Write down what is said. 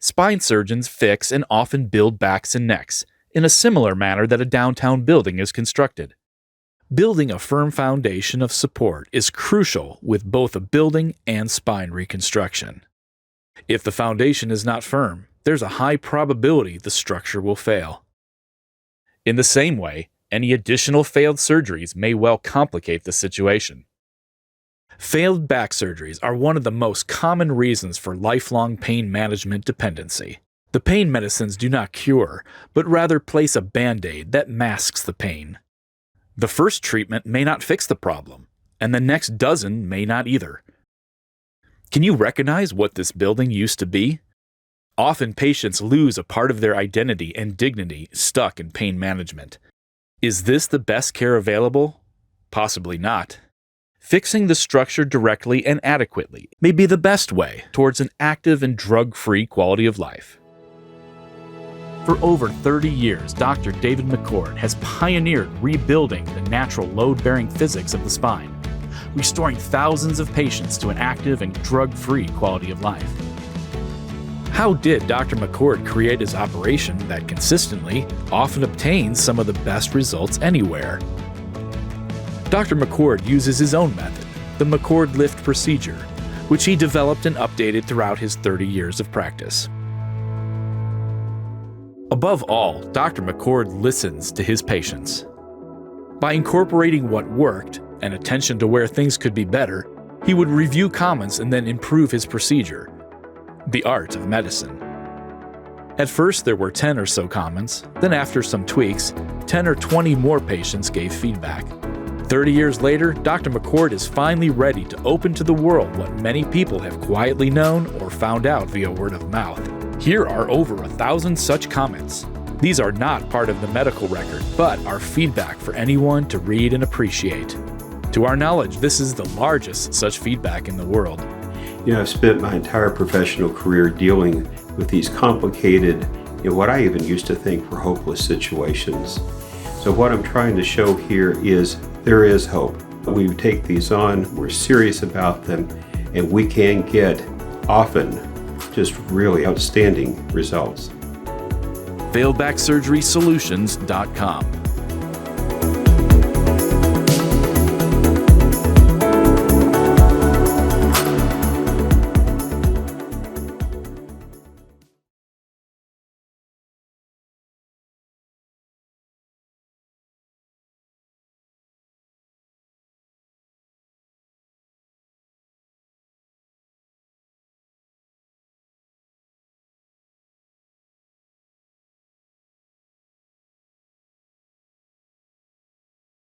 Spine surgeons fix and often build backs and necks in a similar manner that a downtown building is constructed. Building a firm foundation of support is crucial with both a building and spine reconstruction. If the foundation is not firm, there's a high probability the structure will fail. In the same way, any additional failed surgeries may well complicate the situation. Failed back surgeries are one of the most common reasons for lifelong pain management dependency. The pain medicines do not cure, but rather place a band-aid that masks the pain. The first treatment may not fix the problem, and the next dozen may not either. Can you recognize what this building used to be? Often patients lose a part of their identity and dignity stuck in pain management. Is this the best care available? Possibly not. Fixing the structure directly and adequately may be the best way towards an active and drug-free quality of life. For over 30 years, Dr. David Mccord has pioneered rebuilding the natural load-bearing physics of the spine, restoring thousands of patients to an active and drug-free quality of life. How did Dr. Mccord create his operation that consistently often obtains some of the best results anywhere? Dr. Mccord uses his own method, the Mccord Lift procedure, which he developed and updated throughout his 30 years of practice. Above all, Dr. Mccord listens to his patients. By incorporating what worked and attention to where things could be better, he would review comments and then improve his procedure. The art of medicine. At first, there were 10 or so comments, then after some tweaks, 10 or 20 more patients gave feedback. 30 years later, Dr. Mccord is finally ready to open to the world what many people have quietly known or found out via word of mouth. Here are over 1,000 such comments. These are not part of the medical record, but are feedback for anyone to read and appreciate. To our knowledge, this is the largest such feedback in the world. I've spent my entire professional career dealing with these complicated, what I even used to think were hopeless situations. So what I'm trying to show here is there is hope. We take these on, we're serious about them, and we can get often just really outstanding results. FailedBackSurgerySolutions.com